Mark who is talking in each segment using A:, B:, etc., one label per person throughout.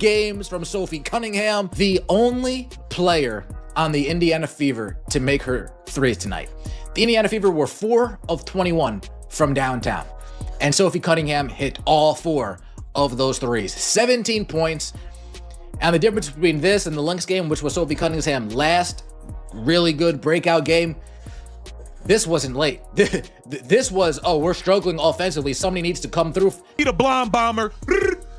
A: games from Sophie Cunningham, the only player on the Indiana Fever to make her threes tonight. The Indiana Fever were 4 of 21 from downtown, and Sophie Cunningham hit all 4 of those threes. 17 points. And the difference between this and the Lynx game, which was Sophie Cunningham's last really good breakout game, this wasn't late. This was, oh, we're struggling offensively. Somebody needs to come through.
B: The blonde bomber,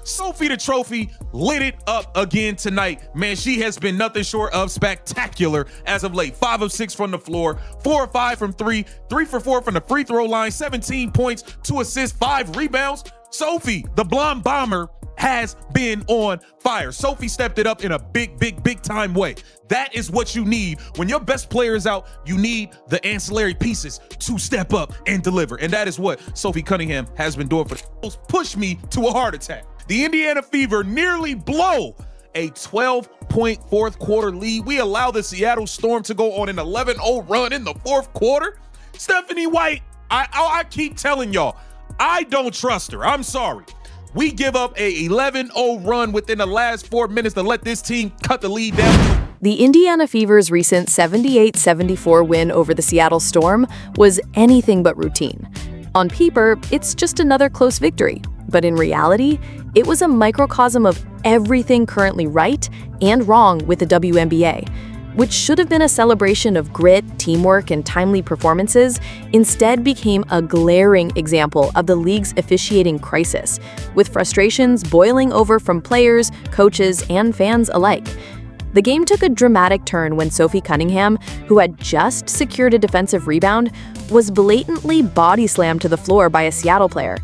B: Sophie the trophy, lit it up again tonight. Man, she has been nothing short of spectacular as of late. 5 of 6 from the floor, 4 of 5 from 3, 3 for 4 from the free throw line, 17 points, 2 assists, 5 rebounds. Sophie, the blonde bomber, has been on fire. Sophie stepped it up in a big time way. That is what you need. When your best player is out, you need the ancillary pieces to step up and deliver. And that is what Sophie Cunningham has been doing for the push me to a heart attack. The Indiana Fever nearly blow a 12-point fourth quarter lead. We allow the Seattle Storm to go on an 11-0 run in the fourth quarter. Stephanie White, I keep telling y'all, I don't trust her. I'm sorry. We give up a 11-0 run within the last 4 minutes to let this team cut the lead down.
C: The Indiana Fever's recent 78-74 win over the Seattle Storm was anything but routine. On paper, it's just another close victory, but in reality, it was a microcosm of everything currently right and wrong with the WNBA. Which should have been a celebration of grit, teamwork, and timely performances, instead became a glaring example of the league's officiating crisis, with frustrations boiling over from players, coaches, and fans alike. The game took a dramatic turn when Sophie Cunningham, who had just secured a defensive rebound, was blatantly body slammed to the floor by a Seattle player.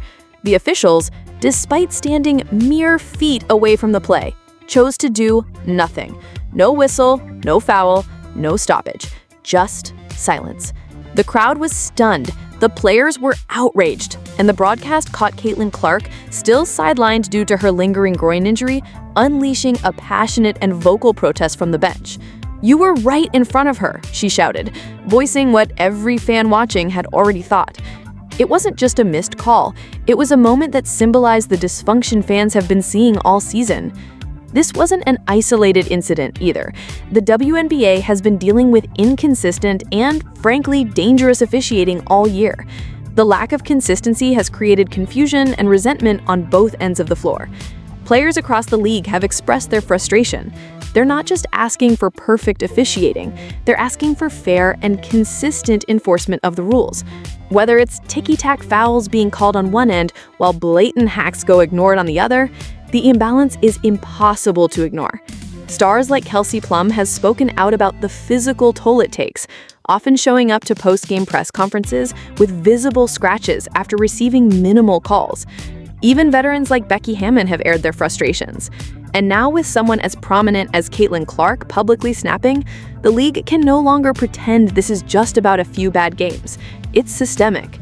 C: The officials, despite standing mere feet away from the play, chose to do nothing. No whistle, no foul, no stoppage, just silence. The crowd was stunned, the players were outraged, and the broadcast caught Caitlin Clark, still sidelined due to her lingering groin injury, unleashing a passionate and vocal protest from the bench. "You were right in front of her," she shouted, voicing what every fan watching had already thought. It wasn't just a missed call, it was a moment that symbolized the dysfunction fans have been seeing all season. This wasn't an isolated incident either. The WNBA has been dealing with inconsistent and, frankly, dangerous officiating all year. The lack of consistency has created confusion and resentment on both ends of the floor. Players across the league have expressed their frustration. They're not just asking for perfect officiating, they're asking for fair and consistent enforcement of the rules. Whether it's ticky-tack fouls being called on one end while blatant hacks go ignored on the other, the imbalance is impossible to ignore. Stars like Kelsey Plum has spoken out about the physical toll it takes, often showing up to post-game press conferences with visible scratches after receiving minimal calls. Even veterans like Becky Hammon have aired their frustrations. And now with someone as prominent as Caitlin Clark publicly snapping, the league can no longer pretend this is just about a few bad games. It's systemic.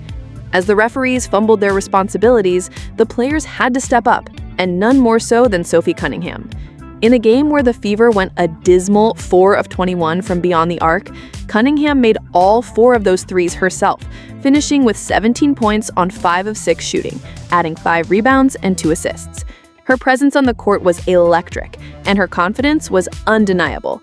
C: As the referees fumbled their responsibilities, the players had to step up, and none more so than Sophie Cunningham. In a game where the Fever went a dismal 4 of 21 from beyond the arc, Cunningham made all 4 of those threes herself, finishing with 17 points on 5 of 6 shooting, adding 5 rebounds and 2 assists. Her presence on the court was electric, and her confidence was undeniable.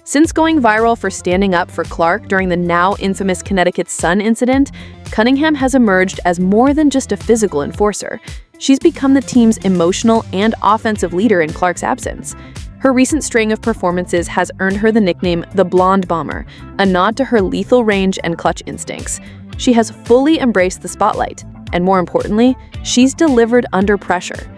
C: Since going viral for standing up for Clark during the now infamous Connecticut Sun incident, Cunningham has emerged as more than just a physical enforcer. She's become the team's emotional and offensive leader in Clark's absence. Her recent string of performances has earned her the nickname the Blonde Bomber, a nod to her lethal range and clutch instincts. She has fully embraced the spotlight, and more importantly, she's delivered under pressure.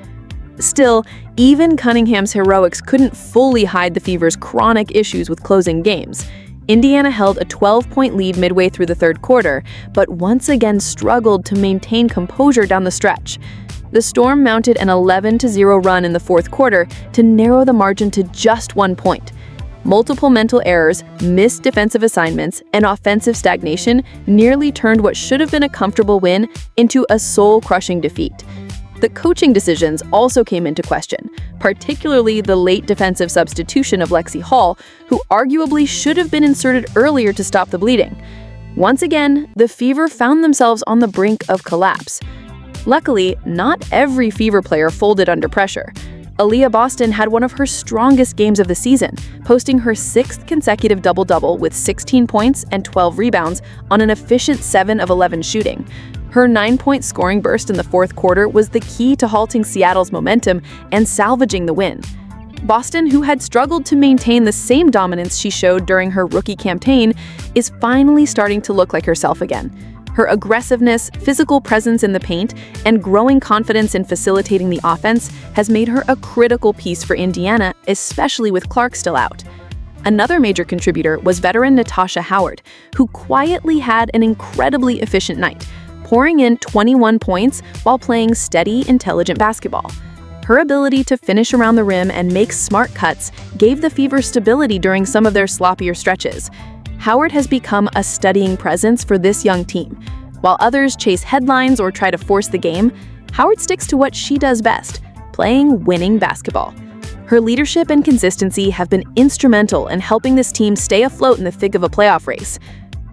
C: Still, even Cunningham's heroics couldn't fully hide the Fever's chronic issues with closing games. Indiana held a 12-point lead midway through the third quarter, but once again struggled to maintain composure down the stretch. The Storm mounted an 11-0 run in the fourth quarter to narrow the margin to just 1 point. Multiple mental errors, missed defensive assignments, and offensive stagnation nearly turned what should have been a comfortable win into a soul-crushing defeat. The coaching decisions also came into question, particularly the late defensive substitution of Lexi Hall, who arguably should have been inserted earlier to stop the bleeding. Once again, the Fever found themselves on the brink of collapse. Luckily, not every Fever player folded under pressure. Aaliyah Boston had one of her strongest games of the season, posting her 6th consecutive double-double with 16 points and 12 rebounds on an efficient 7 of 11 shooting. Her 9-point scoring burst in the fourth quarter was the key to halting Seattle's momentum and salvaging the win. Boston, who had struggled to maintain the same dominance she showed during her rookie campaign, is finally starting to look like herself again. Her aggressiveness, physical presence in the paint, and growing confidence in facilitating the offense has made her a critical piece for Indiana, especially with Clark still out. Another major contributor was veteran Natasha Howard, who quietly had an incredibly efficient night, pouring in 21 points while playing steady, intelligent basketball. Her ability to finish around the rim and make smart cuts gave the Fever stability during some of their sloppier stretches. Howard has become a steadying presence for this young team. While others chase headlines or try to force the game, Howard sticks to what she does best, playing winning basketball. Her leadership and consistency have been instrumental in helping this team stay afloat in the thick of a playoff race.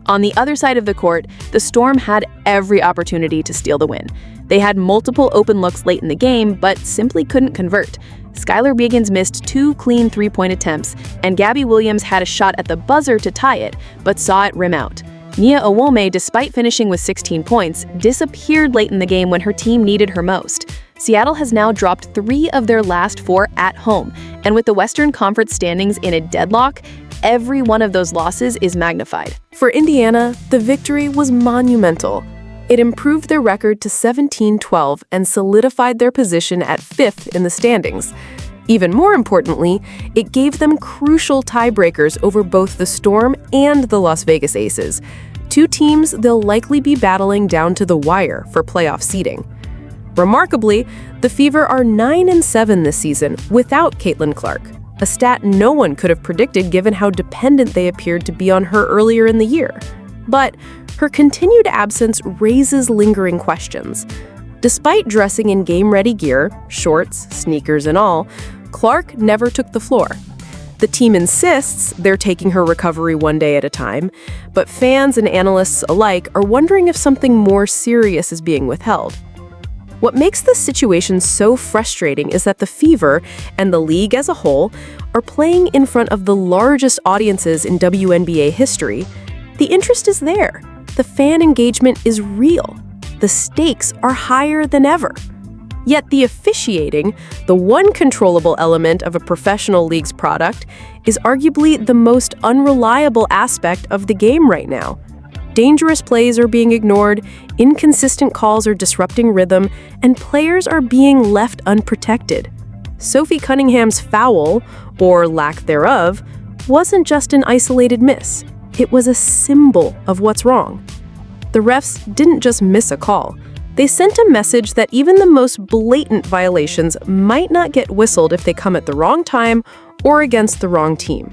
C: On the other side of the court, the Storm had every opportunity to steal the win. They had multiple open looks late in the game, but simply couldn't convert. Skylar Biggins missed 2 clean 3-point attempts, and Gabby Williams had a shot at the buzzer to tie it, but saw it rim out. Nia Owome, despite finishing with 16 points, disappeared late in the game when her team needed her most. Seattle has now dropped 3 of their last 4 at home, and with the Western Conference standings in a deadlock, every one of those losses is magnified.
D: For Indiana, the victory was monumental. It improved their record to 17-12 and solidified their position at 5th in the standings. Even more importantly, it gave them crucial tiebreakers over both the Storm and the Las Vegas Aces, 2 teams they'll likely be battling down to the wire for playoff seeding. Remarkably, the Fever are 9-7 this season without Caitlin Clark, a stat no one could have predicted given how dependent they appeared to be on her earlier in the year. But her continued absence raises lingering questions. Despite dressing in game-ready gear, shorts, sneakers, and all, Clark never took the floor. The team insists they're taking her recovery one day at a time, but fans and analysts alike are wondering if something more serious is being withheld. What makes this situation so frustrating is that the Fever, and the league as a whole, are playing in front of the largest audiences in WNBA history. The interest is there. The fan engagement is real. The stakes are higher than ever. Yet the officiating, the one controllable element of a professional league's product, is arguably the most unreliable aspect of the game right now. Dangerous plays are being ignored, inconsistent calls are disrupting rhythm, and players are being left unprotected. Sophie Cunningham's foul, or lack thereof, wasn't just an isolated miss. It was a symbol of what's wrong. The refs didn't just miss a call. They sent a message that even the most blatant violations might not get whistled if they come at the wrong time or against the wrong team.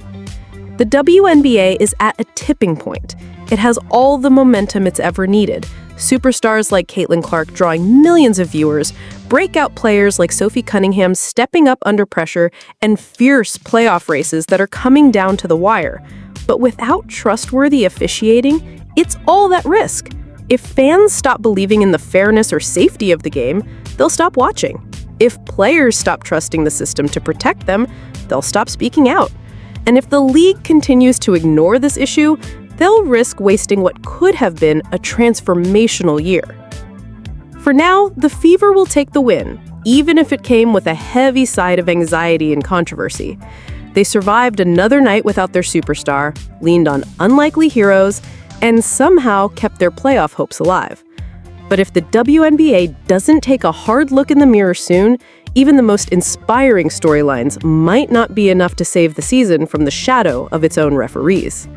D: The WNBA is at a tipping point. It has all the momentum it's ever needed. Superstars like Caitlin Clark drawing millions of viewers, breakout players like Sophie Cunningham stepping up under pressure, and fierce playoff races that are coming down to the wire. But without trustworthy officiating, it's all at risk. If fans stop believing in the fairness or safety of the game, they'll stop watching. If players stop trusting the system to protect them, they'll stop speaking out. And if the league continues to ignore this issue, they'll risk wasting what could have been a transformational year. For now, the Fever will take the win, even if it came with a heavy side of anxiety and controversy. They survived another night without their superstar, leaned on unlikely heroes, and somehow kept their playoff hopes alive. But if the WNBA doesn't take a hard look in the mirror soon, even the most inspiring storylines might not be enough to save the season from the shadow of its own referees.